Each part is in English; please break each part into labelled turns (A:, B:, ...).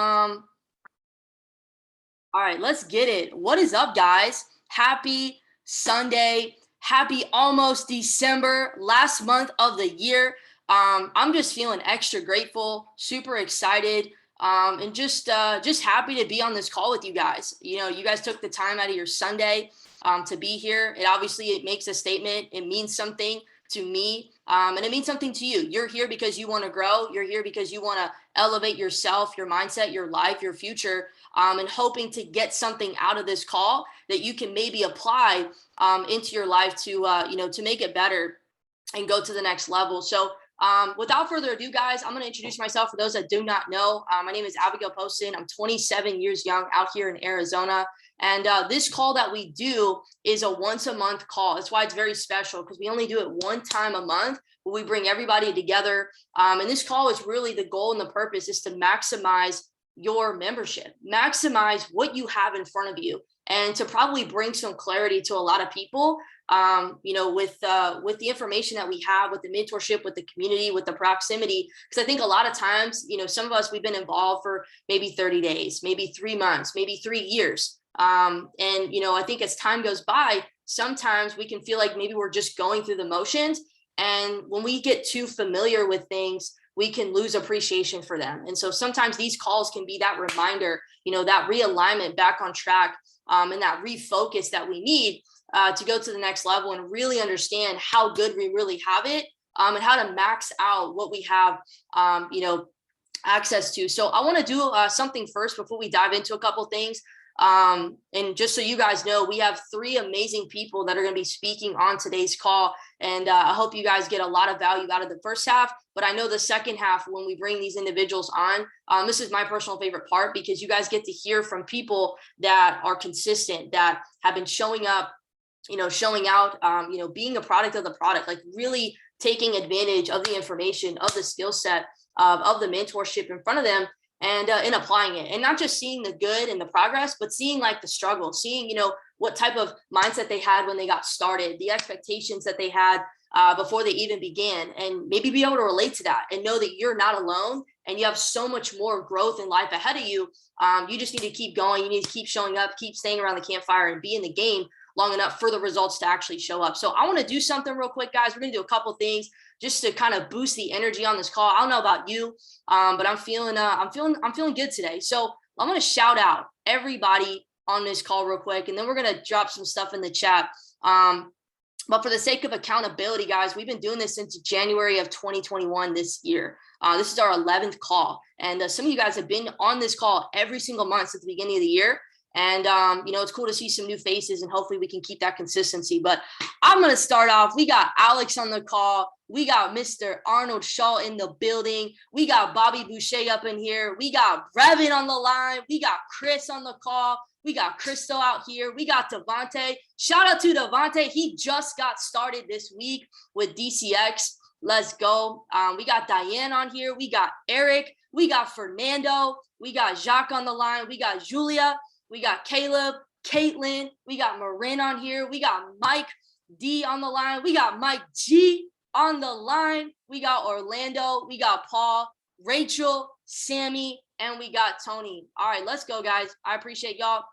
A: All right, let's get it. What is up, guys? Happy Sunday. Happy almost December, last month of the year. I'm just feeling extra grateful, super excited, and just happy to be on this call with you guys. You know, you guys took the time out of your Sunday to be here. It makes a statement. It means something to me, and it means something to you. You're here because you want to grow. You're here because you want to elevate yourself, your mindset, your life, your future, and hoping to get something out of this call that you can maybe apply into your life to to make it better and go to the next level. So without further ado, guys, I'm going to introduce myself for those that do not know. My name is Abigail Poston. I'm 27 years young out here in Arizona. And this call that we do is a once a month call. That's why it's very special, because we only do it one time a month, where we bring everybody together. And this call is really, the goal and the purpose is to maximize your membership, maximize what you have in front of you, and to probably bring some clarity to a lot of people, with the information that we have, with the mentorship, with the community, with the proximity. Because I think a lot of times, some of us, we've been involved for maybe 30 days, maybe 3 months, maybe 3 years. I think as time goes by, sometimes we can feel like maybe we're just going through the motions. And when we get too familiar with things, we can lose appreciation for them. And so sometimes these calls can be that reminder, that realignment back on track, and that refocus that we need to go to the next level and really understand how good we really have it, and how to max out what we have, access to. So I want to do something first before we dive into a couple things. And just so you guys know, we have 3 amazing people that are going to be speaking on today's call. And I hope you guys get a lot of value out of the first half. But I know the second half, when we bring these individuals on, this is my personal favorite part, because you guys get to hear from people that are consistent, that have been showing up, showing out, being a product of the product, like really taking advantage of the information, of the skill set, of the mentorship in front of them, and applying it, and not just seeing the good and the progress, but seeing like the struggle, seeing, what type of mindset they had when they got started, the expectations that they had before they even began, and maybe be able to relate to that and know that you're not alone and you have so much more growth in life ahead of you. You just need to keep going. You need to keep showing up, keep staying around the campfire, and be in the game long enough for the results to actually show up. So I want to do something real quick, guys. We're going to do a couple things just to kind of boost the energy on this call. I don't know about you, but I'm feeling good today. So I'm going to shout out everybody on this call real quick, and then we're going to drop some stuff in the chat. But for the sake of accountability, guys, we've been doing this since January of 2021 this year. This is our 11th call. And some of you guys have been on this call every single month since the beginning of the year. And, it's cool to see some new faces, and hopefully we can keep that consistency. But I'm going to start off. We got Alex on the call. We got Mr. Arnold Shaw in the building. We got Bobby Boucher up in here. We got Brevin on the line. We got Chris on the call. We got Crystal out here. We got Devontae. Shout out to Devontae. He just got started this week with DCX. Let's go. We got Diane on here. We got Eric. We got Fernando. We got Jacques on the line. We got Julia. We got Caleb, Caitlin. We got Marin on here. We got Mike D on the line. We got Mike G on the line. We got Orlando. We got Paul, Rachel, Sammy, and we got Tony. All right, let's go, guys. I appreciate y'all.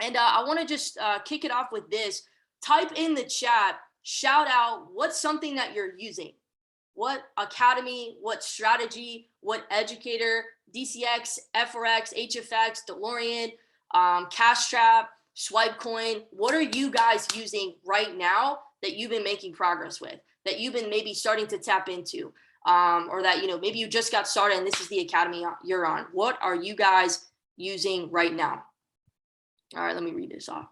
A: And I want to just kick it off with this. Type in the chat, shout out what's something that you're using. What academy, what strategy, what educator, DCX, FRX, HFX, DeLorean, Cash Trap, Swipe Coin. What are you guys using right now that you've been making progress with, that you've been maybe starting to tap into, or that, maybe you just got started and this is the academy you're on? What are you guys using right now? All right, let me read this off.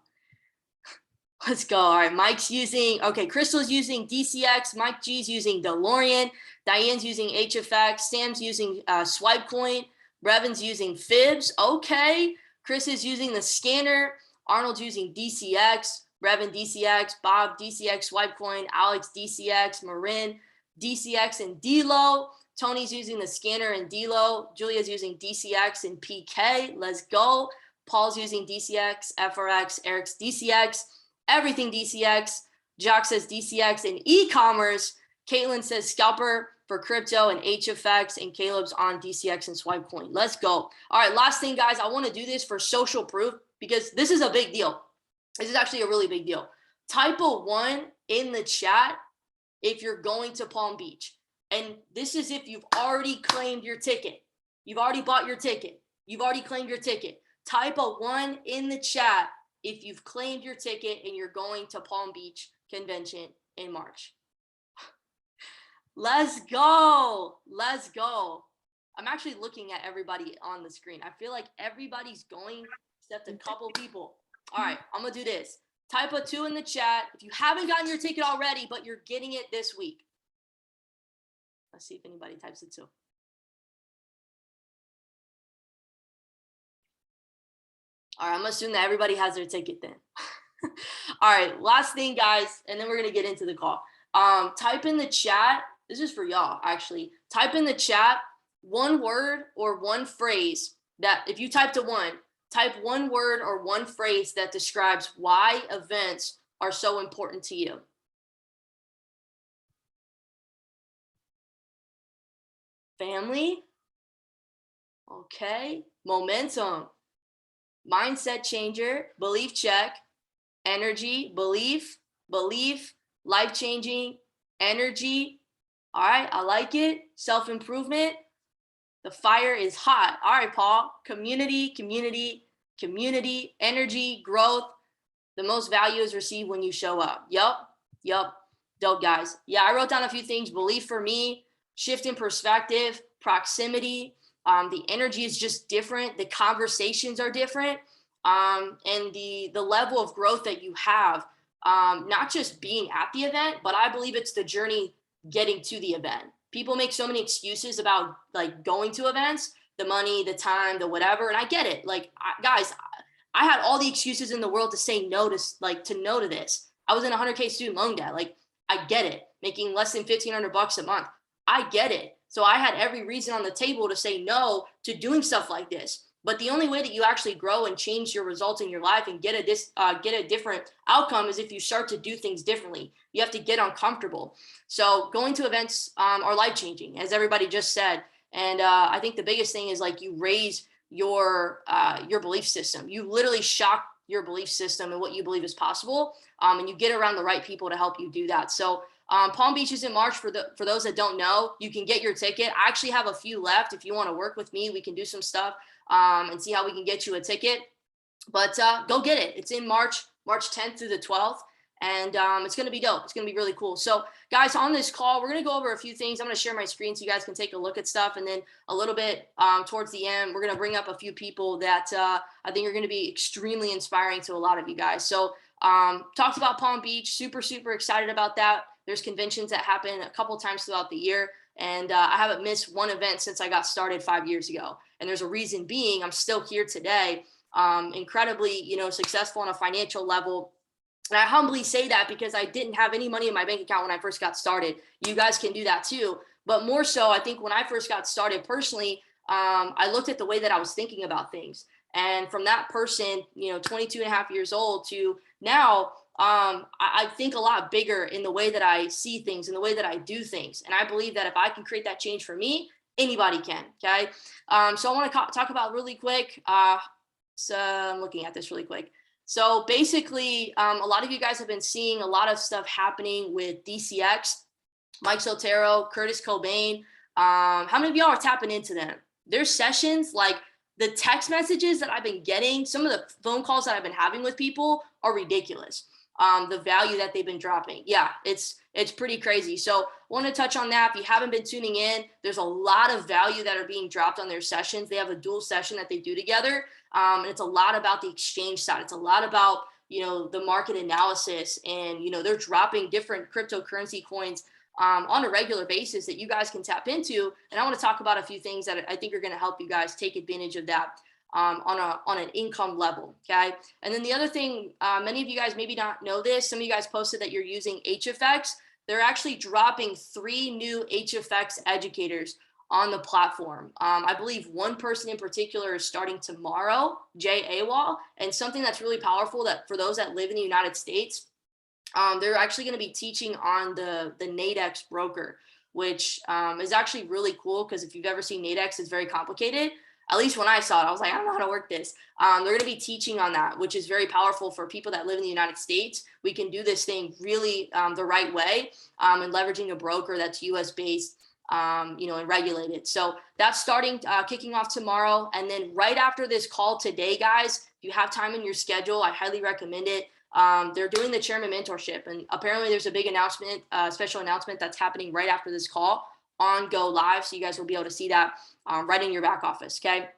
A: Let's go. All right, Crystal's using DCX, Mike G's using DeLorean, Diane's using HFX, Sam's using Swipe Coin, Brevin's using Fibs. Okay. Chris is using the scanner. Arnold's using DCX. Brevin DCX. Bob DCX. Swipecoin. Alex DCX. Marin DCX and DLO. Tony's using the scanner and DLO. Julia's using DCX and PK. Let's go. Paul's using DCX, FRX. Eric's DCX. Everything DCX. Jock says DCX and e-commerce. Caitlin says scalper for crypto and HFX, and Caleb's on DCX and Swipe Coin. Let's go. All right, last thing, guys, I want to do this for social proof because this is a big deal. This is actually a really big deal. Type a 1 in the chat if you're going to Palm Beach. And this is if you've already claimed your ticket. You've already bought your ticket. You've already claimed your ticket. Type a 1 in the chat if you've claimed your ticket and you're going to Palm Beach Convention in March. Let's go. Let's go. I'm actually looking at everybody on the screen. I feel like everybody's going except a couple people. All right, I'm going to do this. Type a 2 in the chat if you haven't gotten your ticket already, but you're getting it this week. Let's see if anybody types a 2. All right, I'm assuming that everybody has their ticket then. All right, last thing, guys, and then we're going to get into the call. Type in the chat. This is for y'all, actually. Type in the chat one word or one phrase that if you typed a 1, type one word or one phrase that describes why events are so important to you. Family. Okay. Momentum. Mindset changer. Belief check. Energy. Belief. Life-changing. Energy. All right. I like it. Self-improvement. The fire is hot. All right, Paul. Community. Energy. Growth. The most value is received when you show up. Yup. Dope, guys. Yeah, I wrote down a few things. Belief for me. Shift in perspective, proximity, the energy is just different. The conversations are different, and the level of growth that you have, not just being at the event, but I believe it's the journey getting to the event. People make so many excuses about like going to events, the money, the time, the whatever, and I get it. Like, guys, I had all the excuses in the world to say no to this. I was in 100K student loan debt. Like, I get it. Making less than $1,500 a month. I get it. So I had every reason on the table to say no to doing stuff like this. But the only way that you actually grow and change your results in your life and get a different outcome is if you start to do things differently. You have to get uncomfortable. So going to events are life-changing, as everybody just said. And I think the biggest thing is like you raise your belief system. You literally shock your belief system and what you believe is possible, and you get around the right people to help you do that. So Palm Beach is in March. For those that don't know, you can get your ticket. I actually have a few left. If you want to work with me, we can do some stuff and see how we can get you a ticket. But go get it. It's in March 10th through the 12th. And it's going to be dope. It's going to be really cool. So guys, on this call, we're going to go over a few things. I'm going to share my screen so you guys can take a look at stuff. And then a little bit towards the end, we're going to bring up a few people that I think are going to be extremely inspiring to a lot of you guys. So talked about Palm Beach, super excited about that. There's conventions that happen a couple times throughout the year. And I haven't missed one event since I got started 5 years ago. And there's a reason being I'm still here today, incredibly, successful on a financial level. And I humbly say that because I didn't have any money in my bank account when I first got started. You guys can do that too. But more so, I think when I first got started personally, I looked at the way that I was thinking about things. And from that person, 22 and a half years old to now, I think a lot bigger in the way that I see things and the way that I do things. And I believe that if I can create that change for me, anybody can. Okay. So I want to talk about really quick. So I'm looking at this really quick. So basically, a lot of you guys have been seeing a lot of stuff happening with DCX, Mike Sotero, Curtis Cobain. How many of y'all are tapping into them? Their sessions, like the text messages that I've been getting, some of the phone calls that I've been having with people are ridiculous. The value that they've been dropping. Yeah, it's pretty crazy. So I want to touch on that. If you haven't been tuning in, there's a lot of value that are being dropped on their sessions. They have a dual session that they do together. And it's a lot about the exchange side. It's a lot about, the market analysis, and, they're dropping different cryptocurrency coins on a regular basis that you guys can tap into. And I want to talk about a few things that I think are going to help you guys take advantage of that on an income level. Okay. And then the other thing, many of you guys maybe not know this. Some of you guys posted that you're using HFX. They're actually dropping 3 new HFX educators on the platform. I believe one person in particular is starting tomorrow, Jay Awal, and something that's really powerful that for those that live in the United States, they're actually going to be teaching on the Nadex broker. which is actually really cool because if you've ever seen Nadex, it's very complicated. At least when I saw it, I was like, I don't know how to work this. They're going to be teaching on that, which is very powerful for people that live in the United States. We can do this thing really the right way and leveraging a broker that's US based, and regulated. So that's starting, kicking off tomorrow. And then right after this call today, guys, if you have time in your schedule, I highly recommend it. They're doing the chairman mentorship, and apparently there's a big announcement, special announcement that's happening right after this call on Go Live. So you guys will be able to see that right in your back office. Okay.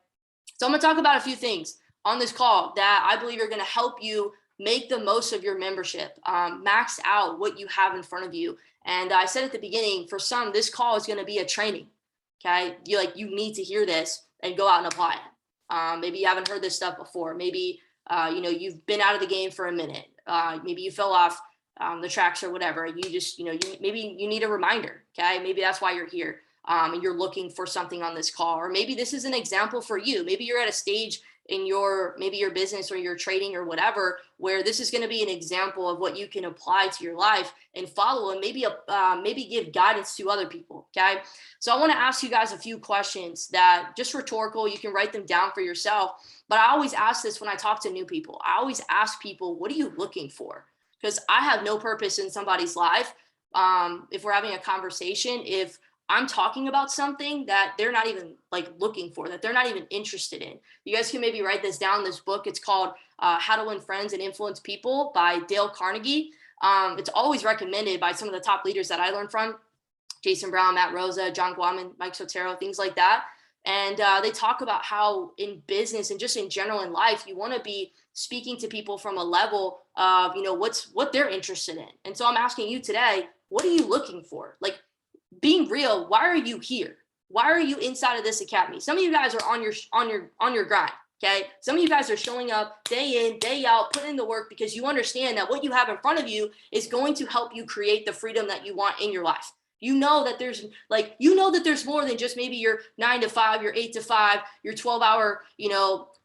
A: So I'm going to talk about a few things on this call that I believe are going to help you make the most of your membership, max out what you have in front of you. And I said at the beginning, for some, this call is going to be a training. Okay. You need to hear this and go out and apply it. Maybe you haven't heard this stuff before. Maybe, you've been out of the game for a minute. Maybe you fell off the tracks or whatever. You just, maybe you need a reminder. Okay. Maybe that's why you're here. And you're looking for something on this call, or maybe this is an example for you. Maybe you're at a stage in maybe your business or your trading or whatever, where this is going to be an example of what you can apply to your life and follow, and maybe give guidance to other people. Okay. So I want to ask you guys a few questions that just rhetorical. You can write them down for yourself. But I always ask this when I talk to new people. I always ask people, what are you looking for? Because I have no purpose in somebody's life. If we're having a conversation, if I'm talking about something that they're not even looking for, that they're not even interested in. You guys can maybe write this down. This book, it's called How to Win Friends and Influence People by Dale Carnegie. It's always recommended by some of the top leaders that I learned from: Jason Brown, Matt Rosa, John Guaman, Mike Sotero, things like that. And they talk about how in business and just in general in life, you want to be speaking to people from a level of, what they're interested in. And so I'm asking you today, what are you looking for? Being real, why are you here? Why are you inside of this academy? Some of you guys are on your grind. Okay. Some of you guys are showing up day in, day out, putting in the work because you understand that what you have in front of you is going to help you create the freedom that you want in your life. You know that there's more than just maybe your 9 to 5, your 8 to 5, your 12-hour,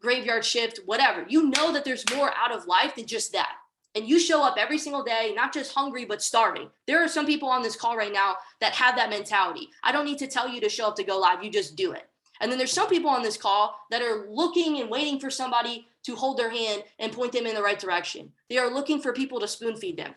A: graveyard shift, whatever. You know that there's more out of life than just that. And you show up every single day, not just hungry, but starving. There are some people on this call right now that have that mentality. I don't need to tell you to show up to Go Live. You just do it. And then there's some people on this call that are looking and waiting for somebody to hold their hand and point them in the right direction. They are looking for people to spoon feed them.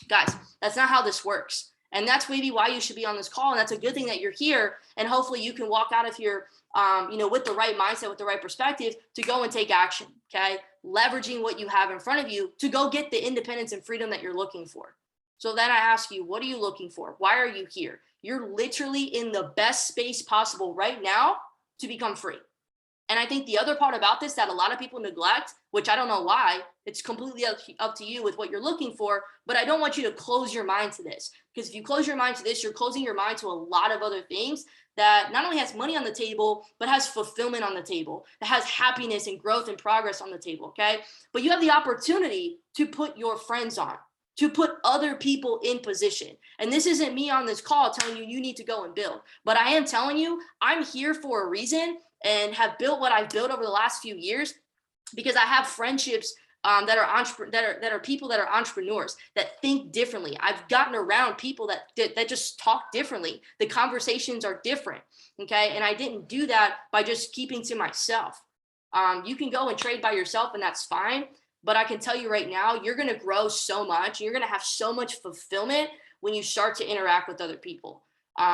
A: Guys, that's not how this works. And that's maybe why you should be on this call. And that's a good thing that you're here. And hopefully you can walk out of here, with the right mindset, with the right perspective to go and take action. Okay. Leveraging what you have in front of you to go get the independence and freedom that you're looking for. So then I ask you, what are you looking for? Why are you here? You're literally in the best space possible right now to become free. And I think the other part about this that a lot of people neglect, which I don't know why, it's completely up to you with what you're looking for, but I don't want you to close your mind to this, because if you close your mind to this, you're closing your mind to a lot of other things that not only has money on the table, but has fulfillment on the table, that has happiness and growth and progress on the table, okay? But you have the opportunity to put your friends on, to put other people in position. And this isn't me on this call telling you need to go and build, but I am telling you I'm here for a reason and have built what I've built over the last few years because I have friendships that are people that are entrepreneurs that think differently. I've gotten around people that just talk differently. The conversations are different. Okay. And I didn't do that by just keeping to myself. You can go and trade by yourself and that's fine. But I can tell you right now, you're going to grow so much. And you're going to have so much fulfillment when you start to interact with other people.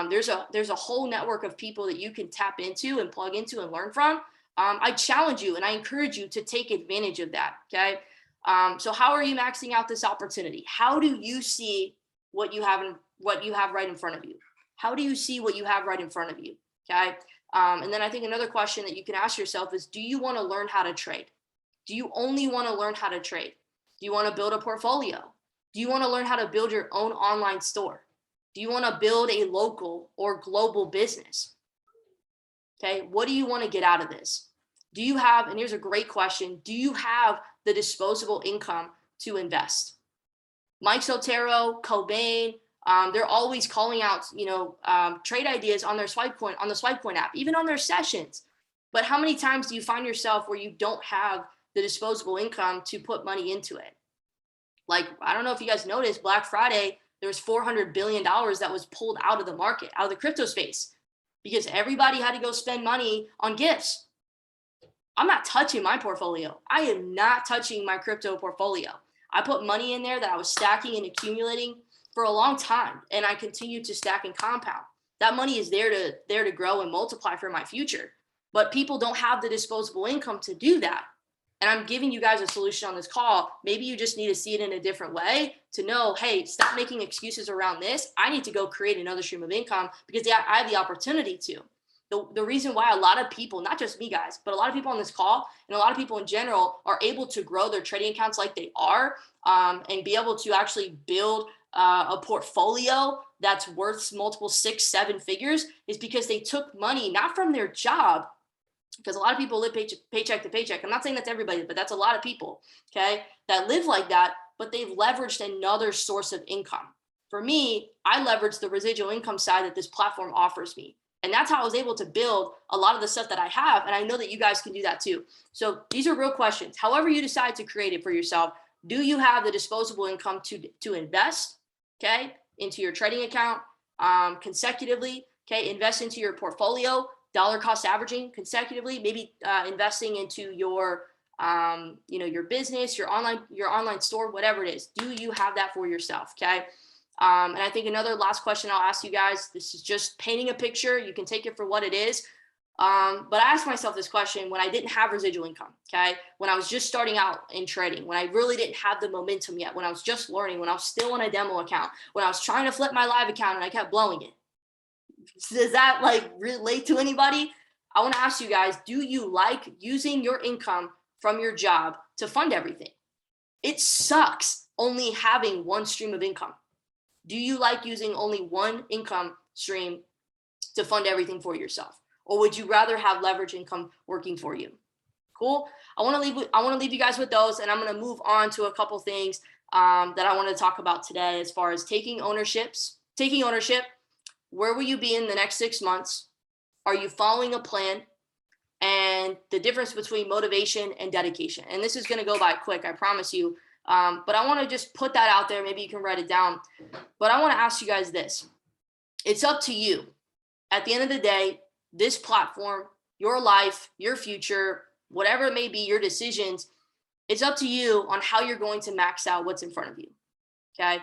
A: There's a whole network of people that you can tap into and plug into and learn from. I challenge you and I encourage you to take advantage of that. Okay. So how are you maxing out this opportunity? How do you see what you have right in front of you? How do you see what you have right in front of you? Okay. And then I think another question that you can ask yourself is, do you want to learn how to trade? Do you only want to learn how to trade? Do you want to build a portfolio? Do you want to learn how to build your own online store? Do you want to build a local or global business? Okay, what do you want to get out of this? Do you have, and here's a great question, do you have the disposable income to invest? Mike Sotero, Cobain, they're always calling out, trade ideas on their on the Swipecoin app, even on their sessions. But how many times do you find yourself where you don't have the disposable income to put money into it? Like, I don't know if you guys noticed, Black Friday, there was $400 billion that was pulled out of the market, out of the crypto space, because everybody had to go spend money on gifts. I'm not touching my portfolio. I am not touching my crypto portfolio. I put money in there that I was stacking and accumulating for a long time, and I continue to stack and compound. That money is there to grow and multiply for my future. But people don't have the disposable income to do that. And I'm giving you guys a solution on this call. Maybe you just need to see it in a different way to know, hey, stop making excuses around this. I need to go create another stream of income because I have the opportunity to. The reason why a lot of people, not just me guys, but a lot of people on this call and a lot of people in general are able to grow their trading accounts like they are and be able to actually build a portfolio that's worth multiple 6, 7 figures is because they took money, not from their job, because a lot of people live paycheck to paycheck. I'm not saying that's everybody, but that's a lot of people, okay, that live like that, but they've leveraged another source of income. For me, I leveraged the residual income side that this platform offers me. And that's how I was able to build a lot of the stuff that I have. And I know that you guys can do that too. So these are real questions. However you decide to create it for yourself, do you have the disposable income to invest, okay, into your trading account consecutively, okay, invest into your portfolio, dollar cost averaging consecutively, maybe investing into your, your business, your online store, whatever it is. Do you have that for yourself, okay? And I think another last question I'll ask you guys, this is just painting a picture. You can take it for what it is. But I asked myself this question when I didn't have residual income, okay? When I was just starting out in trading, when I really didn't have the momentum yet, when I was just learning, when I was still on a demo account, when I was trying to flip my live account and I kept blowing it. Does that like relate to anybody? I want to ask you guys, do you like using your income from your job to fund everything? It sucks only having one stream of income. Do you like using only one income stream to fund everything for yourself? Or would you rather have leverage income working for you? Cool. I want to leave you guys with those, and I'm going to move on to a couple things that I want to talk about today as far as taking ownership. Where will you be in the next 6 months? Are you following a plan? And the difference between motivation and dedication. And this is going to go by quick, I promise you. But I want to just put that out there. Maybe you can write it down. But I want to ask you guys this. It's up to you. At the end of the day, this platform, your life, your future, whatever it may be, your decisions, it's up to you on how you're going to max out what's in front of you. Okay.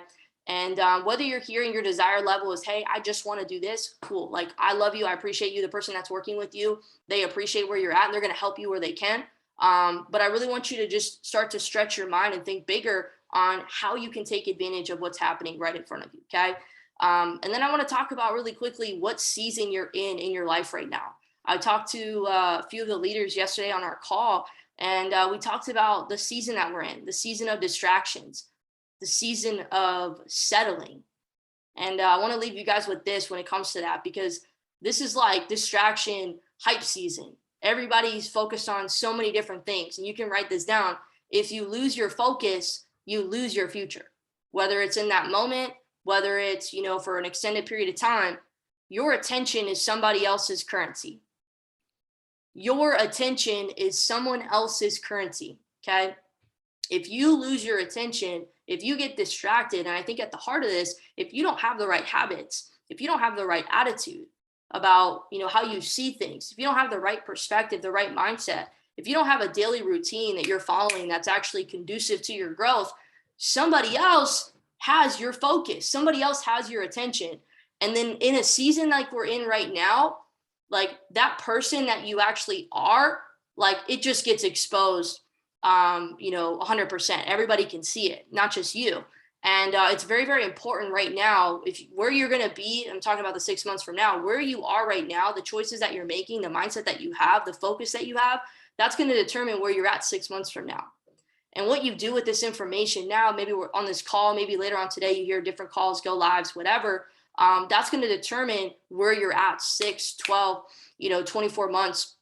A: And whether you're here and your desire level is, hey, I just want to do this, cool. Like, I love you. I appreciate you. The person that's working with you, they appreciate where you're at and they're going to help you where they can. But I really want you to just start to stretch your mind and think bigger on how you can take advantage of what's happening right in front of you. Okay. And then I want to talk about really quickly what season you're in your life right now. I talked to a few of the leaders yesterday on our call, and we talked about the season that we're in, the season of distractions, the season of settling. And I want to leave you guys with this when it comes to that, because this is like distraction hype season. Everybody's focused on so many different things, and you can write this down. If you lose your focus, you lose your future, whether it's in that moment, whether it's, for an extended period of time. Your attention is somebody else's currency. Your attention is someone else's currency. Okay. If you lose your attention, if you get distracted, and I think at the heart of this, if you don't have the right habits, if you don't have the right attitude about, how you see things, if you don't have the right perspective, the right mindset, if you don't have a daily routine that you're following that's actually conducive to your growth, somebody else has your focus, somebody else has your attention. And then in a season like we're in right now, like that person that you actually are, like it just gets exposed 100%. Everybody can see it, not just you. And it's very, very important right now, where you're going to be, I'm talking about the 6 months from now, where you are right now, the choices that you're making, the mindset that you have, the focus that you have, that's going to determine where you're at 6 months from now. And what you do with this information now, maybe we're on this call, maybe later on today, you hear different calls, go lives, whatever. That's going to determine where you're at 6, 12, 24 months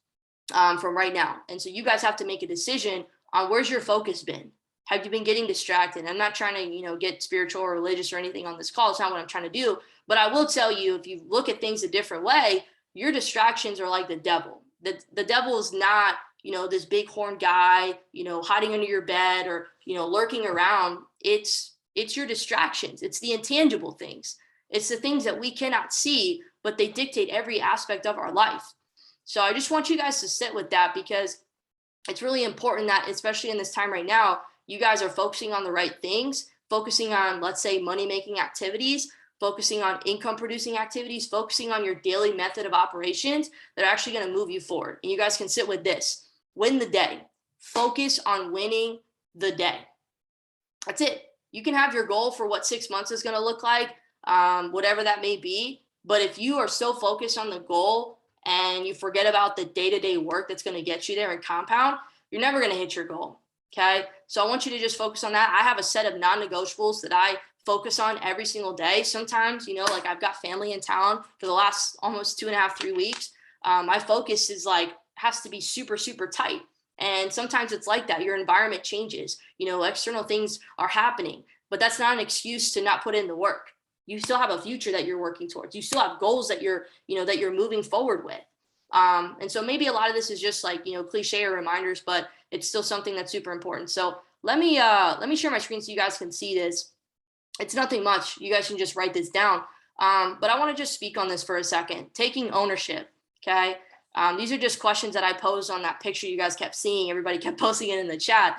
A: from right now. And so you guys have to make a decision on where's your focus been. Have you been getting distracted? I'm not trying to, get spiritual or religious or anything on this call. It's not what I'm trying to do. But I will tell you, if you look at things a different way, your distractions are like the devil. The devil is not, this big horn guy, hiding under your bed or, lurking around. It's It's your distractions. It's the intangible things. It's the things that we cannot see, but they dictate every aspect of our life. So I just want you guys to sit with that, because it's really important that, especially in this time right now, you guys are focusing on the right things, focusing on, let's say, money-making activities, focusing on income-producing activities, focusing on your daily method of operations that are actually going to move you forward. And you guys can sit with this: win the day. Focus on winning the day. That's it. You can have your goal for what 6 months is going to look like, whatever that may be. But if you are so focused on the goal and you forget about the day-to-day work that's going to get you there and compound, you're never going to hit your goal. Okay. So I want you to just focus on that. I have a set of non-negotiables that I focus on every single day. Sometimes, like I've got family in town for the last almost 2.5, 3 weeks. My focus is has to be super, super tight. And sometimes it's like that. Your environment changes, external things are happening, but that's not an excuse to not put in the work. You still have a future that you're working towards. You still have goals that you're moving forward with. And so maybe a lot of this is just cliche or reminders, but it's still something that's super important. So let me share my screen so you guys can see this. It's nothing much. You guys can just write this down. But I want to just speak on this for a second. Taking ownership. Okay. These are just questions that I posed on that picture you guys kept seeing. Everybody kept posting it in the chat.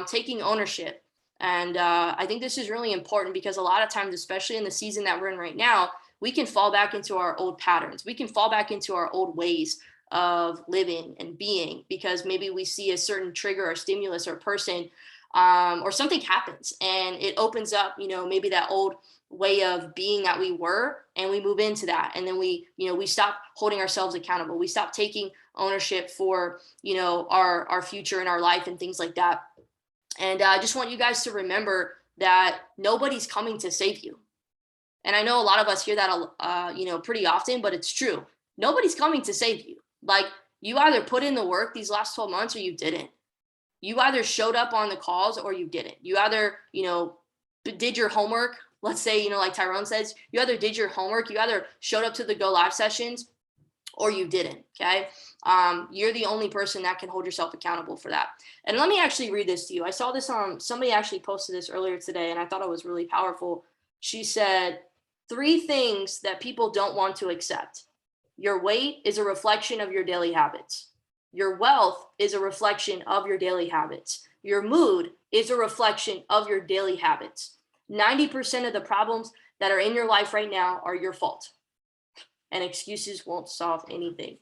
A: Taking ownership. And I think this is really important, because a lot of times, especially in the season that we're in right now, we can fall back into our old patterns. We can fall back into our old ways of living and being, because maybe we see a certain trigger or stimulus or person, or something happens and it opens up, maybe that old way of being that we were, and we move into that. And then we stop holding ourselves accountable. We stop taking ownership for, our future and our life and things like that. And I just want you guys to remember that nobody's coming to save you. And I know a lot of us hear that, pretty often, but it's true. Nobody's coming to save you. You either put in the work these last 12 months or you didn't. You either showed up on the calls or you didn't. You either, did your homework. Let's say, like Tyrone says, you either did your homework, you either showed up to the Go Live sessions or you didn't. Okay. You're the only person that can hold yourself accountable for that. And let me actually read this to you. I saw this on, somebody actually posted this earlier today, and I thought it was really powerful. She said, 3 things that people don't want to accept. Your weight is a reflection of your daily habits. Your wealth is a reflection of your daily habits. Your mood is a reflection of your daily habits. 90% of the problems that are in your life right now are your fault. And excuses won't solve anything.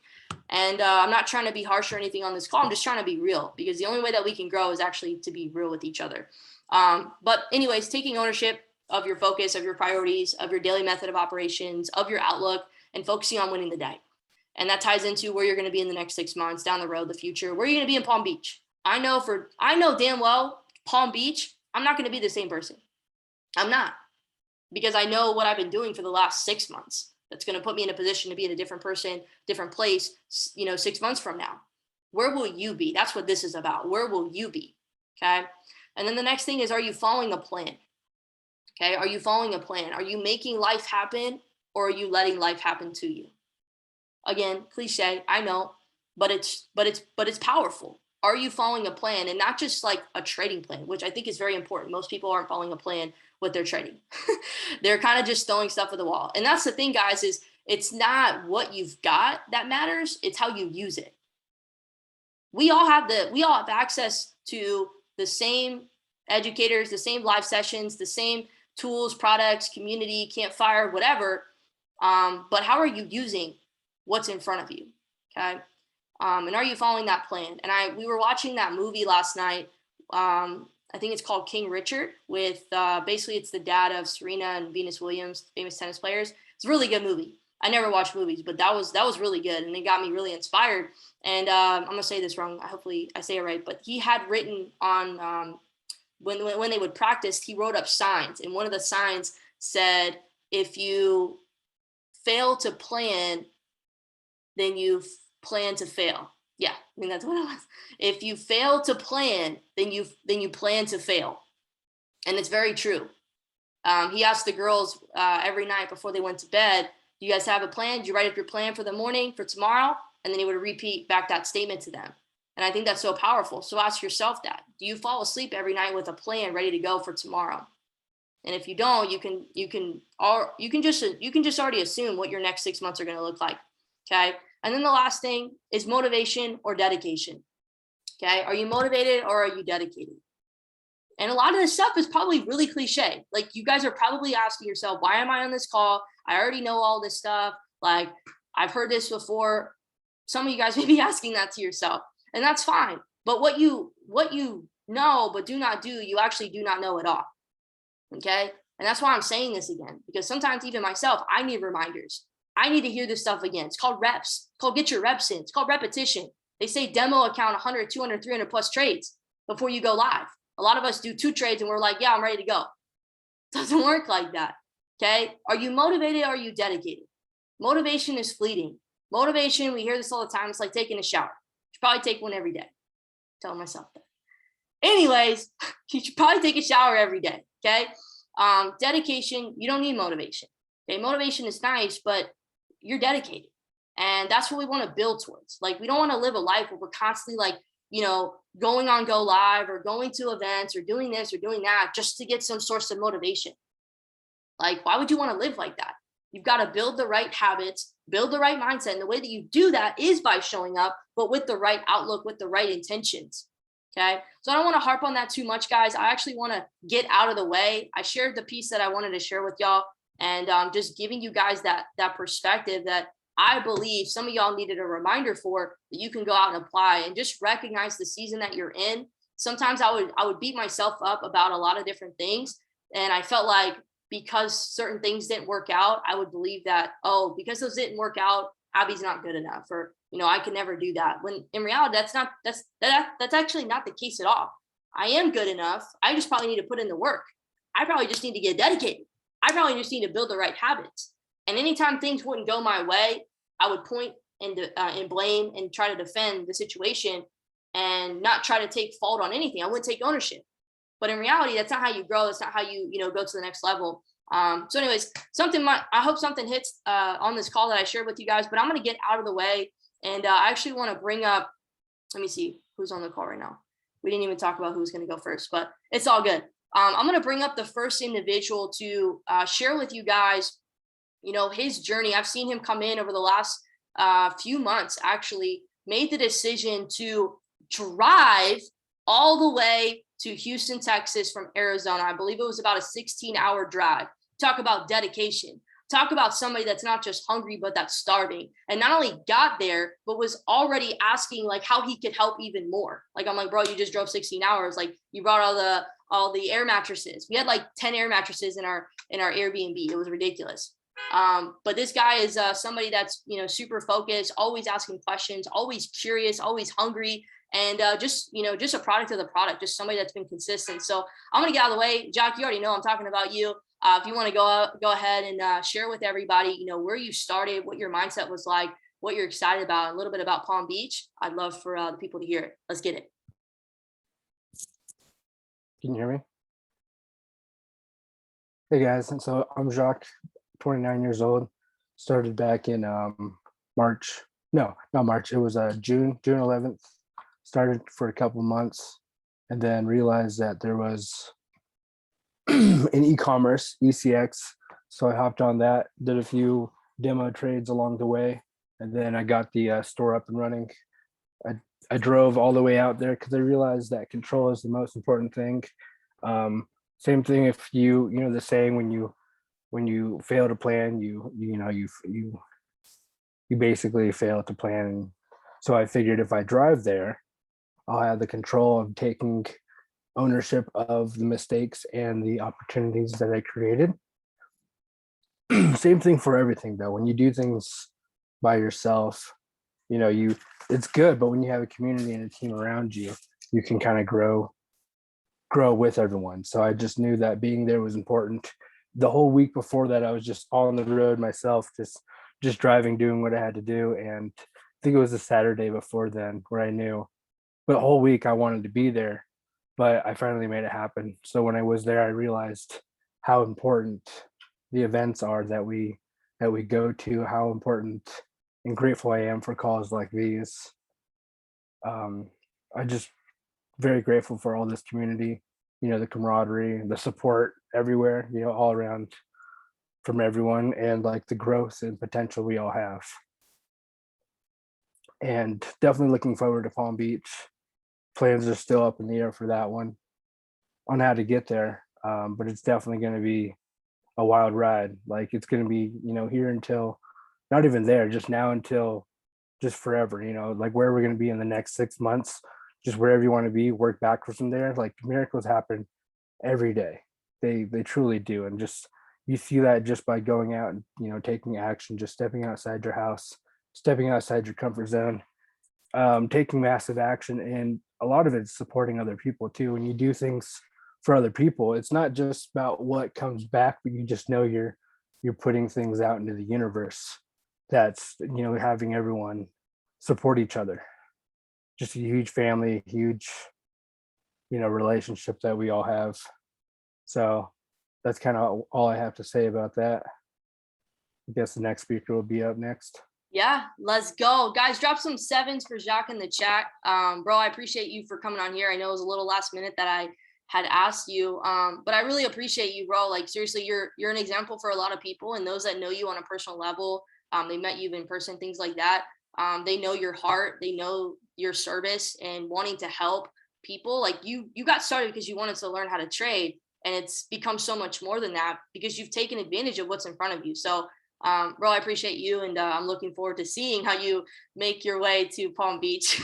A: And I'm not trying to be harsh or anything on this call. I'm just trying to be real, because the only way that we can grow is actually to be real with each other. But anyways, taking ownership of your focus, of your priorities, of your daily method of operations, of your outlook, and focusing on winning the day. And that ties into where you're going to be in the next 6 months, down the road, the future. Where are you going to be in Palm Beach? I know damn well Palm Beach, I'm not going to be the same person. I'm not, because I know what I've been doing for the last 6 months. That's going to put me in a position to be in a different person, different place, 6 months from now. Where will you be? That's what this is about. Where will you be? Okay. And then the next thing is, are you following a plan? Okay. Are you following a plan? Are you making life happen, or are you letting life happen to you? Again, cliche, I know, but it's powerful. Are you following a plan, and not just like a trading plan, which I think is very important. Most people aren't following a plan with their trading. They're kind of just throwing stuff at the wall. And that's the thing, guys, is it's not what you've got that matters. It's how you use it. We all have access to the same educators, the same live sessions, the same tools, products, community, campfire, whatever. But how are you using what's in front of you? Okay. And are you following that plan? And we were watching that movie last night. I think it's called King Richard, with basically it's the dad of Serena and Venus Williams, famous tennis players. It's a really good movie. I never watch movies, but that was really good, and it got me really inspired. And I'm gonna say this wrong. Hopefully I say it right. But he had written on when they would practice, he wrote up signs, and one of the signs said, "If you fail to plan, then you plan to fail." Yeah, I mean, that's what it was. If you fail to plan, then you plan to fail. And it's very true. He asked the girls every night before they went to bed, "Do you guys have a plan? Did you write up your plan for the morning, for tomorrow?" And then he would repeat back that statement to them. And I think that's so powerful. So ask yourself that. Do you fall asleep every night with a plan ready to go for tomorrow? And if you don't, you can just already assume what your next 6 months are going to look like. Okay. And then the last thing is motivation or dedication. Okay. Are you motivated or are you dedicated? And a lot of this stuff is probably really cliche. Like, you guys are probably asking yourself, why am I on this call? I already know all this stuff. Like, I've heard this before. Some of you guys may be asking that to yourself, and that's fine. But what you know but do not do, you actually do not know at all. Okay. And that's why I'm saying this again, because sometimes even myself, I need reminders. I need to hear this stuff again. It's called reps. It's called get your reps in. It's called repetition. They say demo account 100, 200, 300 plus trades before you go live. A lot of us do 2 trades and we're like, yeah, I'm ready to go. It doesn't work like that. Okay. Are you motivated or are you dedicated? Motivation is fleeting. Motivation, we hear this all the time. It's like taking a shower. You should probably take one every day. Tell myself that. Anyways, you should probably take a shower every day. Okay. Dedication, you don't need motivation. Okay. Motivation is nice, but you're dedicated. And that's what we want to build towards. Like, we don't want to live a life where we're constantly like, going on go live or going to events or doing this or doing that just to get some source of motivation. Like, why would you want to live like that? You've got to build the right habits, build the right mindset. And the way that you do that is by showing up, but with the right outlook, with the right intentions. Okay. So I don't want to harp on that too much, guys. I actually want to get out of the way. I shared the piece that I wanted to share with y'all, and just giving you guys that perspective that I believe some of y'all needed a reminder for, that you can go out and apply and just recognize the season that you're in. Sometimes I would beat myself up about a lot of different things. And I felt like because certain things didn't work out, I would believe that, oh, because those didn't work out, Abby's not good enough, or, I can never do that. When in reality, that's actually not the case at all. I am good enough. I just probably need to put in the work. I probably just need to get dedicated. I probably just need to build the right habits. And anytime things wouldn't go my way, I would point and blame and try to defend the situation and not try to take fault on anything. I wouldn't take ownership. But in reality, that's not how you grow. That's not how you go to the next level. So anyways, I hope something hits on this call that I shared with you guys, but I'm going to get out of the way. And I actually want to bring up, let me see who's on the call right now. We didn't even talk about who's going to go first, but it's all good. I'm going to bring up the first individual to share with you guys, his journey. I've seen him come in over the last few months, actually made the decision to drive all the way to Houston, Texas from Arizona. I believe it was about a 16-hour drive. Talk about dedication. Talk about somebody that's not just hungry, but that's starving. And not only got there, but was already asking like how he could help even more. Like, I'm like, bro, you just drove 16 hours. Like, you brought all the air mattresses. We had like 10 air mattresses in our Airbnb. It was ridiculous. But this guy is somebody that's, super focused, always asking questions, always curious, always hungry, and just a product of the product, just somebody that's been consistent. So I'm going to get out of the way. Jack, you already know I'm talking about you. If you want to go ahead and share with everybody, where you started, what your mindset was like, what you're excited about, a little bit about Palm Beach, I'd love for the people to hear it. Let's get it.
B: Can you hear me? Hey guys, and so I'm Jacques, 29 years old. Started back in March. No, not March. It was June 11th. Started for a couple months, and then realized that there was an e-commerce, ECX. So I hopped on that, did a few demo trades along the way, and then I got the store up and running. I drove all the way out there because I realized that control is the most important thing. Same thing if you the saying, when you fail to plan, you basically fail to plan. And so I figured if I drive there, I'll have the control of taking ownership of the mistakes and the opportunities that I created. Same thing for everything though. When you do things by yourself, it's good, but when you have a community and a team around you, you can kind of grow with everyone. So I just knew that being there was important. The whole week before that, I was just on the road myself, just driving, doing what I had to do. And I think it was a Saturday before then where I knew, but the whole week I wanted to be there, but I finally made it happen. So when I was there, I realized how important the events are that we go to, how important and grateful I am for calls like these. I just very grateful for all this community. the camaraderie, the support everywhere, all around from everyone, and like the growth and potential we all have. And definitely looking forward to Palm Beach. Plans are still up in the air for that one on how to get there. But it's definitely going to be a wild ride. Like it's going to be, here until not even there, just now until just forever, like where we're going to be in the next 6 months, just wherever you want to be, work backwards from there. Like miracles happen every day. They truly do. And just, you see that just by going out and, taking action, just stepping outside your house, stepping outside your comfort zone, taking massive action. And a lot of it's supporting other people too. When you do things for other people, it's not just about what comes back, but you just know you're putting things out into the universe. That's, having everyone support each other. Just a huge family, huge, relationship that we all have. So that's kind of all I have to say about that. I guess the next speaker will be up next.
A: Yeah, let's go. Guys, drop some sevens for Jacques in the chat. Bro, I appreciate you for coming on here. I know it was a little last minute that I had asked you, but I really appreciate you, bro. Like seriously, you're an example for a lot of people, and those that know you on a personal level, they met you in person, things like that. They know your heart, they know your service and wanting to help people. Like you got started because you wanted to learn how to trade, and it's become so much more than that because you've taken advantage of what's in front of you. So bro, I appreciate you, and I'm looking forward to seeing how you make your way to Palm Beach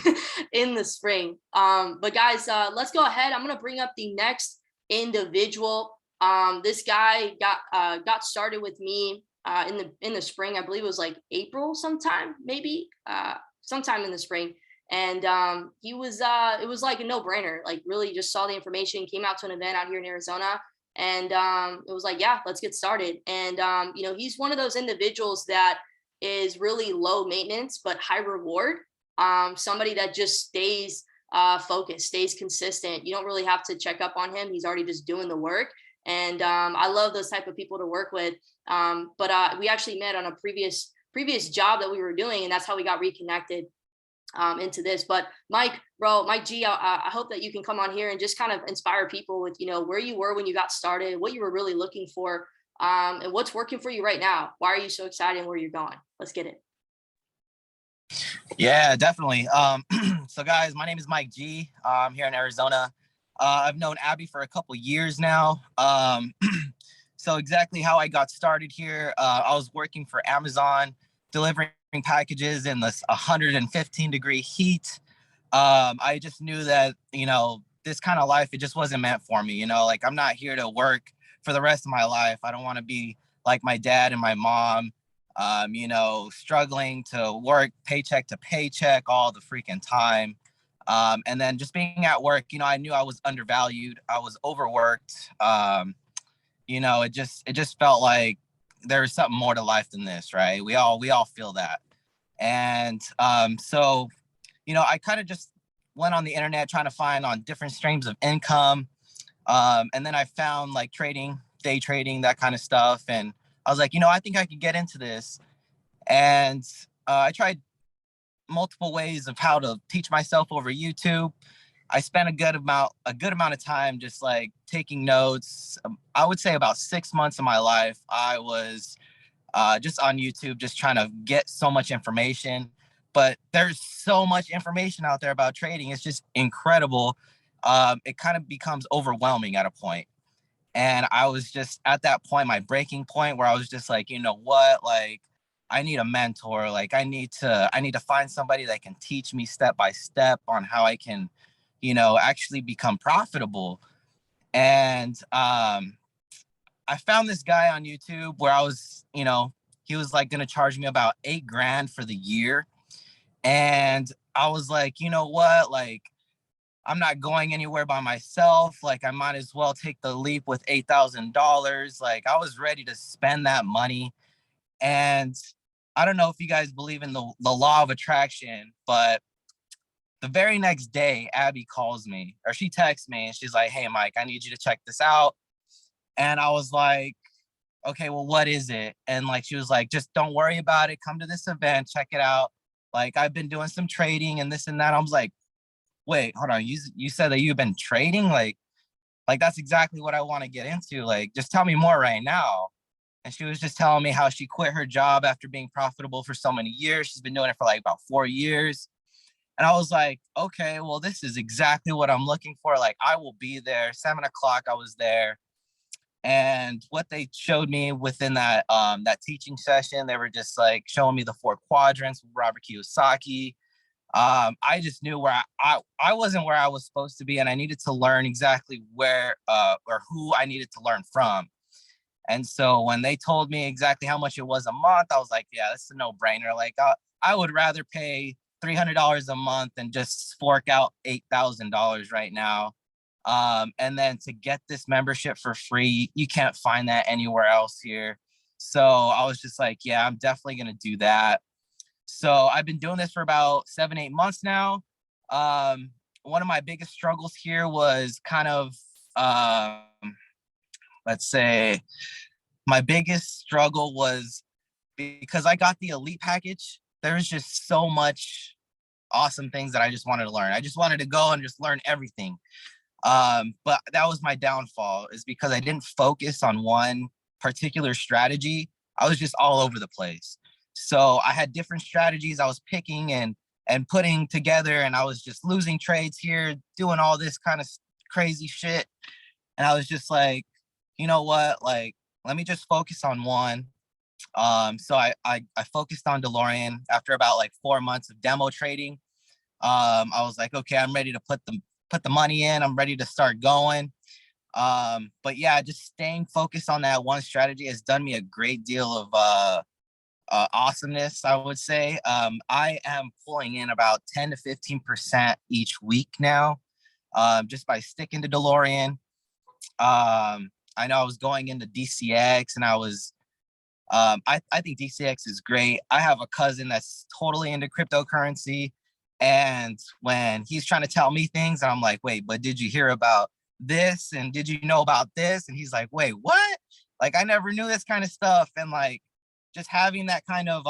A: in the spring. But guys, let's go ahead. I'm gonna bring up the next individual. This guy got started with me in the spring. I believe it was like April sometime, maybe sometime in the spring. And he was it was like a no-brainer. Like really, just saw the information, came out to an event out here in Arizona. And it was like, yeah, let's get started. And he's one of those individuals that is really low maintenance but high reward. Somebody that just stays focused, stays consistent. You don't really have to check up on him. He's already just doing the work. And I love those type of people to work with. But we actually met on a previous job that we were doing, and that's how we got reconnected into this. But Mike G, I hope that you can come on here and just kind of inspire people with, where you were when you got started, what you were really looking for, and what's working for you right now. Why are you so excited and where you're going? Let's get it.
C: Yeah, definitely. So guys, my name is Mike G. I'm here in Arizona. I've known Abby for a couple years now. So exactly how I got started here, I was working for Amazon, delivering packages in this 115-degree heat. I just knew that, this kind of life, it just wasn't meant for me. Like I'm not here to work for the rest of my life. I don't want to be like my dad and my mom, struggling to work paycheck to paycheck all the freaking time. And then just being at work, I knew I was undervalued. I was overworked. It just felt like there was something more to life than this, right? We all feel that. And so, I kind of just went on the internet trying to find on different streams of income. And then I found like trading, day trading, that kind of stuff. And I was like, I think I could get into this. And I tried multiple ways of how to teach myself over YouTube. I spent a good amount of time just like taking notes. I would say about 6 months of my life, I was just on YouTube, just trying to get so much information. But there's so much information out there about trading. It's just incredible. It kind of becomes overwhelming at a point. And I was just at that point, my breaking point, where I was just like, you know what, like I need a mentor. Like I need to find somebody that can teach me step by step on how I can, actually become profitable. And I found this guy on YouTube where I was, he was like going to charge me about $8,000 for the year. And I was like, you know what, like, I'm not going anywhere by myself. Like, I might as well take the leap with $8,000. Like, I was ready to spend that money. And I don't know if you guys believe in the law of attraction, but the very next day, Abby calls me, or she texts me, and she's like, hey, Mike, I need you to check this out. And I was like, okay, well, what is it? And like, she was like, just don't worry about it. Come to this event, check it out. Like, I've been doing some trading and this and that. I was like, wait, hold on. You said that you've been trading? Like, Like, that's exactly what I want to get into. Like, just tell me more right now. And she was just telling me how she quit her job after being profitable for so many years. She's been doing it for like about 4 years. And I was like, okay, well, this is exactly what I'm looking for. Like, I will be there. 7 o'clock, I was there. And what they showed me within that teaching session, they were just like showing me the 4 quadrants with Robert Kiyosaki. I just knew where I wasn't where I was supposed to be, and I needed to learn exactly where or who I needed to learn from. And so when they told me exactly how much it was a month, I was like, yeah, this is a no-brainer. Like, I would rather pay $300 a month than just fork out $8,000 right now. And then to get this membership for free, you can't find that anywhere else here. So I was just like, yeah, I'm definitely going to do that. So I've been doing this for about 7-8 months now. One of my biggest struggles here was kind of, let's say, my biggest struggle was because I got the elite package. There's just so much awesome things that I just wanted to learn. I just wanted to go and just learn everything. But that was my downfall, is because I didn't focus on one particular strategy. I was just all over the place. So I had different strategies I was picking and putting together, and I was just losing trades here, doing all this kind of crazy shit. And I was just like, you know what? Like, let me just focus on one. So I focused on DeLorean after about like 4 months of demo trading. I was like, okay, I'm ready to put the money in. I'm ready to start going. But yeah, just staying focused on that one strategy has done me a great deal of awesomeness, I would say. I am pulling in about 10 to 15% each week now, just by sticking to DeLorean. I know I was going into DCX, and I was, I think DCX is great. I have a cousin that's totally into cryptocurrency. And when he's trying to tell me things, I'm like, wait, but did you hear about this? And did you know about this? And he's like, wait, what? Like, I never knew this kind of stuff. And like, just having that kind of,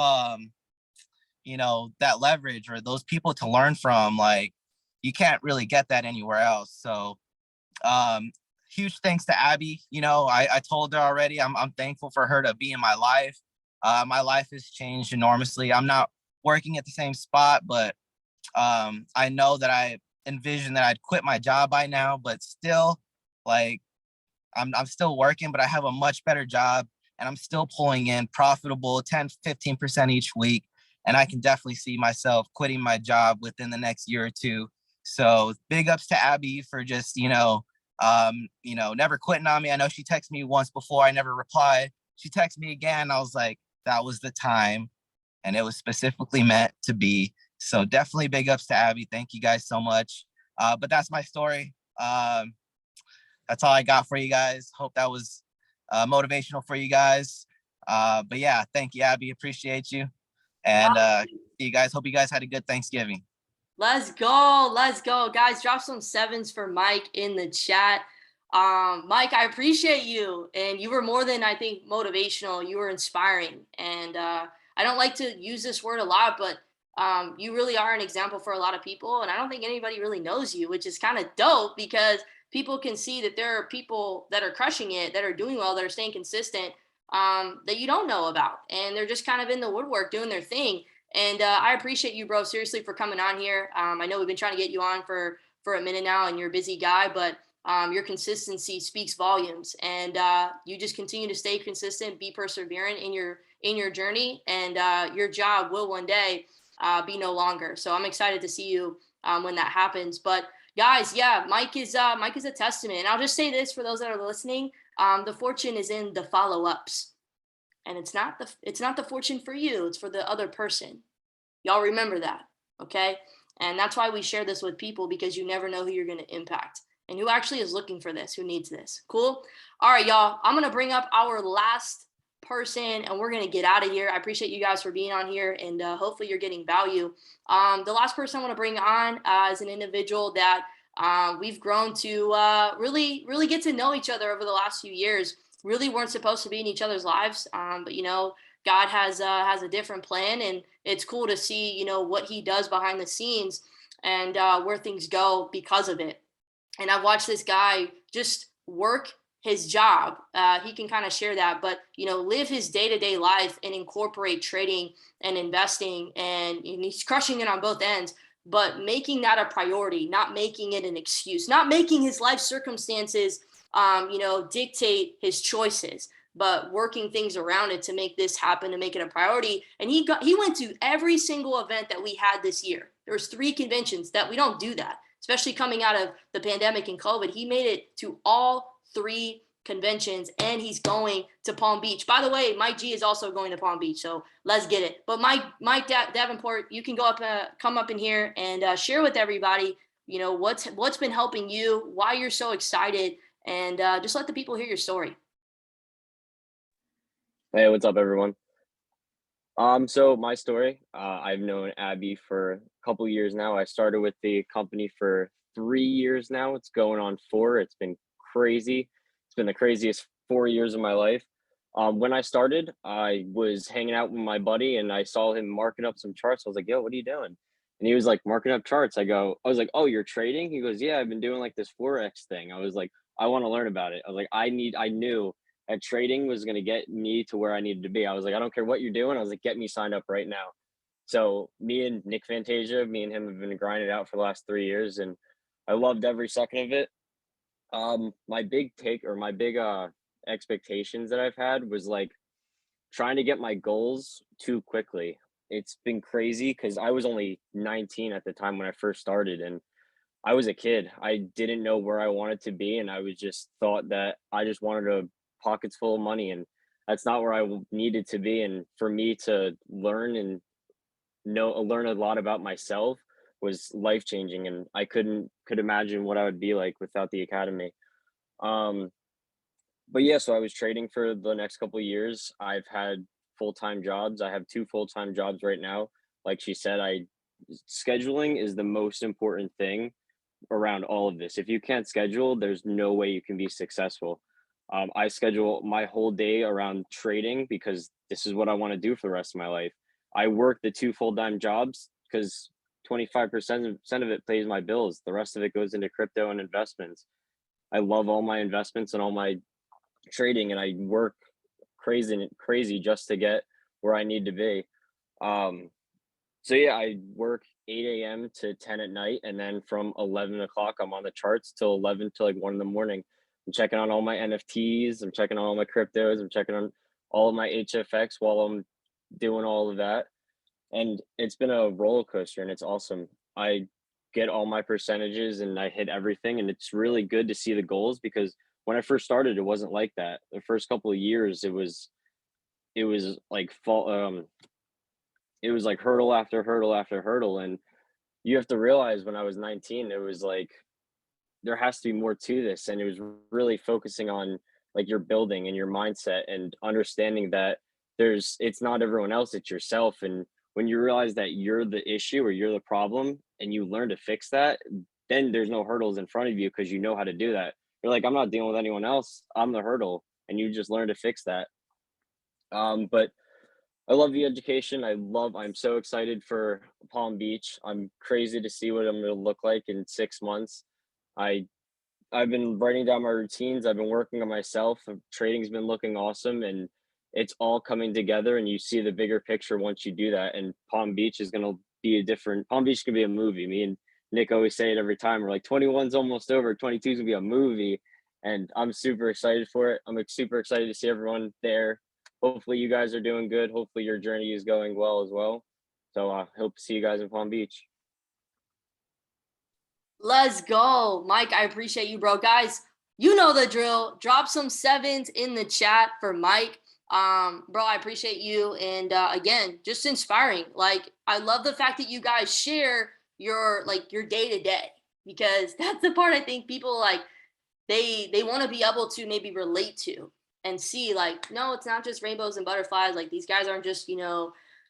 C: that leverage or those people to learn from, like, you can't really get that anywhere else. So, huge thanks to Abby. I told her already, I'm thankful for her to be in my life. My life has changed enormously. I'm not working at the same spot, but I know that I envisioned that I'd quit my job by now, but still, like, I'm still working, but I have a much better job, and I'm still pulling in profitable 10, 15% each week. And I can definitely see myself quitting my job within the next year or two. So big ups to Abby for just, never quitting on me. I know she texted me once before. I never replied. She texted me again. I was like, that was the time. And it was specifically meant to be. So definitely big ups to Abby. Thank you guys so much. But that's my story. That's all I got for you guys. Hope that was motivational for you guys. But yeah, thank you, Abby. Appreciate you. And see you guys. Hope you guys had a good Thanksgiving.
A: Let's go. Let's go. Guys, drop some 7s for Mike in the chat. Mike, I appreciate you. And you were more than, I think, motivational. You were inspiring. And I don't like to use this word a lot, but you really are an example for a lot of people. And I don't think anybody really knows you, which is kind of dope, because people can see that there are people that are crushing it, that are doing well, that are staying consistent, that you don't know about. And they're just kind of in the woodwork doing their thing. And I appreciate you, bro, seriously, for coming on here. I know we've been trying to get you on for a minute now, and you're a busy guy, but your consistency speaks volumes. And you just continue to stay consistent, be perseverant in your journey, and your job will one day be no longer. So I'm excited to see you when that happens. But guys, yeah, Mike is a testament. And I'll just say this for those that are listening: the fortune is in the follow-ups. And it's not the fortune for you, it's for the other person. Y'all remember that, okay? And that's why we share this with people, because you never know who you're going to impact and who actually is looking for this, who needs this. Cool? All right, y'all, I'm going to bring up our last person and we're going to get out of here. I appreciate you guys for being on here, and hopefully you're getting value. The last person I want to bring on is an individual that we've grown to really, really get to know each other over the last few years. Really weren't supposed to be in each other's lives. But, God has a different plan, and it's cool to see, what he does behind the scenes and where things go because of it. And I've watched this guy just work his job. He can kind of share that, but live his day-to-day life and incorporate trading and investing, and he's crushing it on both ends, but making that a priority, not making it an excuse, not making his life circumstances dictate his choices, but working things around it to make this happen, to make it a priority. And he went to every single event that we had this year. There was 3 conventions. That we don't do that, especially coming out of the pandemic and COVID. He made it to all 3 conventions, and he's going to Palm Beach. By the way, Mike G is also going to Palm Beach, so let's get it. But Mike Davenport, you can come up in here and share with everybody, what's been helping you, why you're so excited, and just let the people hear your story.
D: Hey, what's up, everyone? So my story, I've known Abby for a couple years now. I started with the company for 3 years now. It's going on 4. It's been crazy. It's been the craziest 4 years of my life. When I started, I was hanging out with my buddy and I saw him marking up some charts. I was like, yo, what are you doing? And he was like, marking up charts. I was like, oh, you're trading? He goes, yeah, I've been doing like this Forex thing. I was like, I want to learn about it. I was like, I knew that trading was going to get me to where I needed to be. I was like, I don't care what you're doing. I was like, get me signed up right now. So me and Nick Fantasia, me and him have been grinding out for the last 3 years, and I loved every second of it. My big expectations that I've had was like trying to get my goals too quickly. It's been crazy because I was only 19 at the time when I first started, and I was a kid. I didn't know where I wanted to be, and I was just thought that I just wanted a pockets full of money, and that's not where I needed to be. And for me to learn a lot about myself was life changing, and I could imagine what I would be like without the academy. But yeah, so I was trading for the next couple of years. I've had full-time jobs. I have 2 full-time jobs right now. Like she said, scheduling is the most important thing around all of this. If you can't schedule, there's no way you can be successful. I schedule my whole day around trading because this is what I want to do for the rest of my life. I work the 2 full-time jobs because 25% of it pays my bills. The rest of it goes into crypto and investments. I love all my investments and all my trading, and I work crazy just to get where I need to be. So yeah, I work 8 a.m. to 10 at night, and then from 11 o'clock, I'm on the charts till 11 to like 1 in the morning. I'm checking on all my NFTs. I'm checking on all my cryptos. I'm checking on all of my HFX while I'm doing all of that. And it's been a roller coaster, and it's awesome. I get all my percentages and I hit everything, and it's really good to see the goals because when I first started, it wasn't like that. The first couple of years, it was like it was like hurdle after hurdle after hurdle. And you have to realize when I was 19, it was like there has to be more to this, and it was really focusing on like your building and your mindset and understanding that it's not everyone else, it's yourself. And when you realize that you're the issue or you're the problem and you learn to fix that, then there's no hurdles in front of you because you know how to do that. You're like, I'm not dealing with anyone else, I'm the hurdle, and you just learn to fix that. But I love the education. I'm so excited for Palm Beach. I'm crazy to see what I'm going to look like in 6 months. I've been writing down my routines. I've been working on myself. Trading's been looking awesome, and it's all coming together, and you see the bigger picture once you do that. And Palm Beach is going to be Palm Beach is going to be a movie. Me and Nick always say it every time. We're like, 21's almost over. 22 is going to be a movie. And I'm super excited for it. I'm super excited to see everyone there. Hopefully you guys are doing good. Hopefully your journey is going well as well. So I hope to see you guys in Palm Beach.
A: Let's go. Mike, I appreciate you, bro. Guys, you know the drill. Drop some 7s in the chat for Mike. Bro, I appreciate you. And again, just inspiring. Like, I love the fact that you guys share your day-to-day, because that's the part I think people like, they want to be able to maybe relate to and see, like, no, it's not just rainbows and butterflies. Like, these guys aren't just,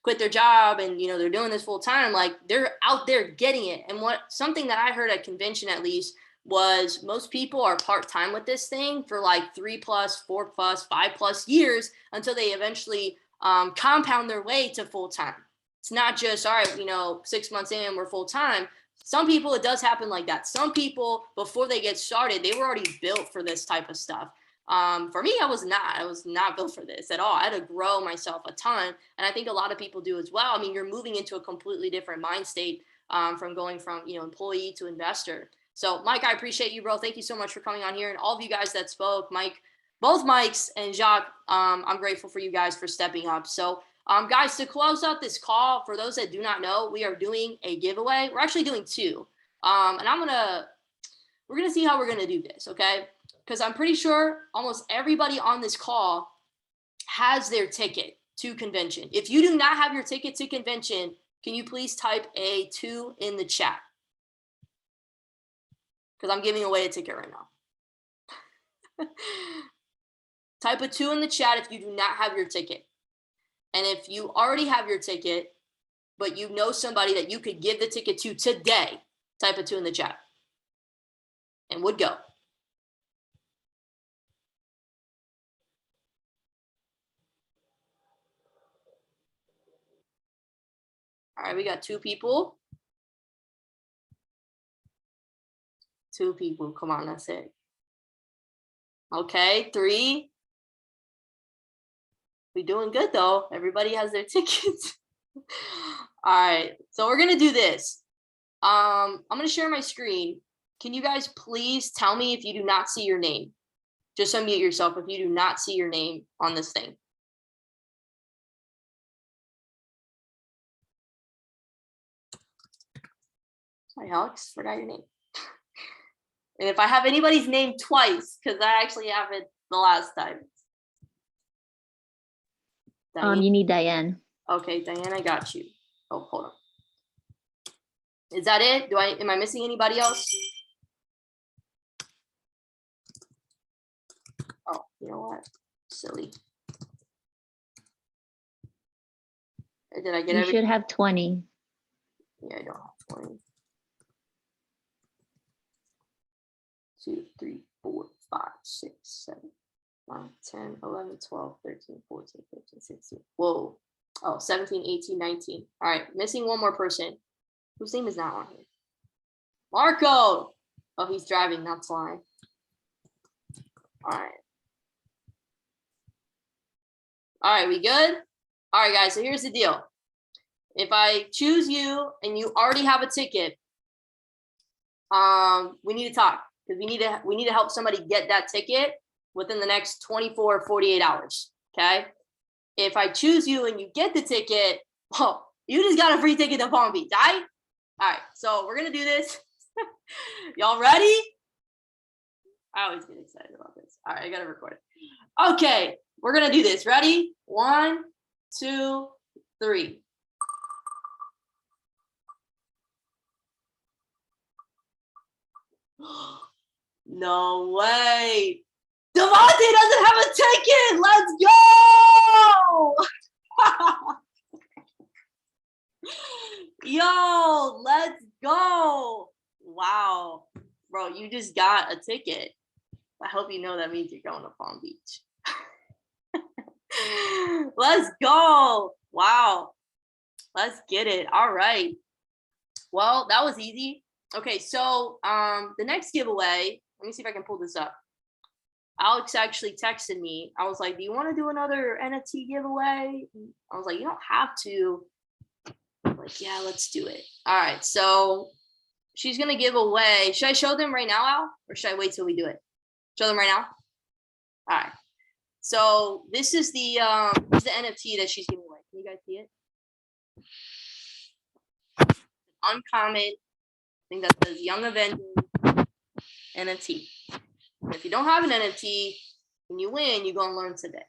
A: quit their job and, they're doing this full time. Like, they're out there getting it. And something that I heard at convention, at least, was most people are part-time with this thing for like 3+, 4+, 5+ years until they eventually compound their way to full-time. It's not just, all right, 6 months in, we're full-time. Some people, it does happen like that. Some people, before they get started, they were already built for this type of stuff. For me, I was not built for this at all. I had to grow myself a ton. And I think a lot of people do as well. I mean, you're moving into a completely different mind state from going from, employee to investor. So Mike, I appreciate you, bro. Thank you so much for coming on here. And all of you guys that spoke, Mike, both Mikes and Jacques, I'm grateful for you guys for stepping up. So guys, to close out this call, for those that do not know, we are doing a giveaway. We're actually doing two. And we're going to see how we're going to do this. Okay. Because I'm pretty sure almost everybody on this call has their ticket to convention. If you do not have your ticket to convention, can you please type a 2 in the chat? Because I'm giving away a ticket right now. Type a 2 in the chat if you do not have your ticket. And if you already have your ticket, but you know somebody that you could give the ticket to today, type a 2 in the chat and would go. All right, we got 2 people. 2 people, come on, that's it. Okay, 3. We doing good though. Everybody has their tickets. All right, so we're gonna do this. I'm gonna share my screen. Can you guys please tell me if you do not see your name? Just unmute yourself if you do not see your name on this thing. Sorry, Alex, forgot your name. And if I have anybody's name twice, because I actually have it the last time.
E: You need Diane.
A: Okay, Diane, I got you. Oh, hold on. Is that it? Am I missing anybody else? Oh, you know what? Silly. Did I get
E: You
A: every?
E: should have 20.
A: Yeah, I don't have 20. 2, 3, 4, 5, 6, 7, 9, 10, 11, 12, 13, 14, 15, 16. Whoa. Oh, 17, 18, 19. All right, missing one more person. Whose name is not on here? Marco. Oh, he's driving, not flying. All right. All right, we good? All right, guys, so here's the deal. If I choose you and you already have a ticket, we need to talk because we need to help somebody get that ticket within the next 24 or 48 hours, okay? If I choose you and you get the ticket, well, you just got a free ticket to Palm Beach, all right? All right, so we're gonna do this. Y'all ready? I always get excited about this. All right, I gotta record it. Okay, we're gonna do this. Ready? 1, 2, 3. No way. Devontae doesn't have a ticket. Let's go. Yo, let's go. Wow. Bro, you just got a ticket. I hope you know that means you're going to Palm Beach. Let's go. Wow. Let's get it. All right. Well, that was easy. Okay, so the next giveaway, let me see if I can pull this up. Alex actually texted me. I was like, do you want to do another NFT giveaway? I was like, you don't have to. I'm like, yeah, let's do it. All right, so she's going to give away. Should I show them right now, Al? Or should I wait till we do it? Show them right now? All right. So this is the NFT that she's giving away. Can you guys see it? Uncommon. I think that says Young Avengers NFT. And if you don't have an NFT, when you win, you're gonna learn today.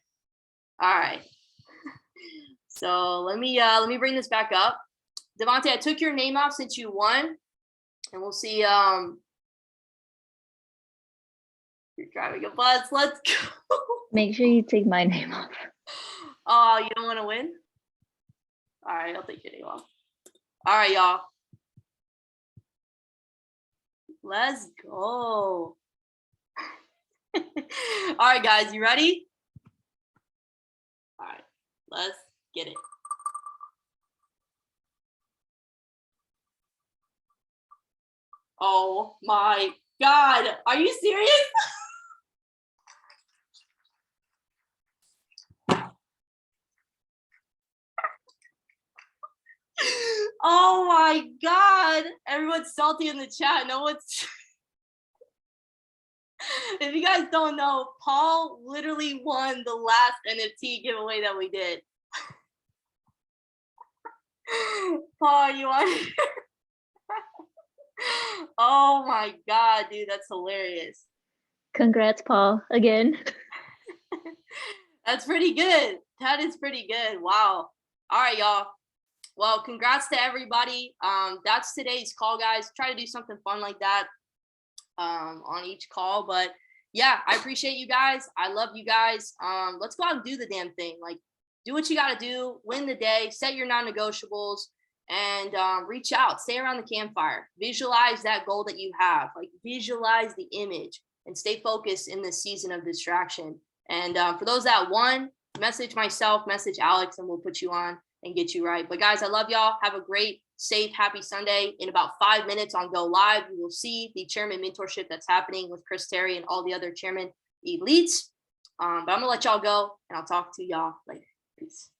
A: All right. So let me bring this back up. Devontae, I took your name off since you won, and we'll see. You're driving a bus. Let's go.
E: Make sure you take my name off.
A: Oh, you don't want to win? All right, I'll take your name off. All right, y'all. Let's go. All right, guys, you ready? All right, let's get it. Oh my God. Are you serious? Oh my God. Everyone's salty in the chat. No one's. If you guys don't know, Paul literally won the last NFT giveaway that we did. Paul, you won. Oh my God, dude, that's hilarious.
E: Congrats, Paul, again.
A: That's pretty good. That is pretty good. Wow. All right, y'all. Well, congrats to everybody. That's today's call, guys. Try to do something fun like that on each call. But yeah, I appreciate you guys. I love you guys. Let's go out and do the damn thing. Like, do what you got to do. Win the day. Set your non-negotiables. And reach out. Stay around the campfire. Visualize that goal that you have. Like, visualize the image and stay focused in this season of distraction. And for those that won, message myself, message Alex, and we'll put you on and get you right. But guys, I love y'all. Have a great, safe, happy Sunday. In about 5 minutes on Go Live, you will see the chairman mentorship that's happening with Chris Terry and all the other chairman elites. But I'm gonna let y'all go, and I'll talk to y'all later. Peace.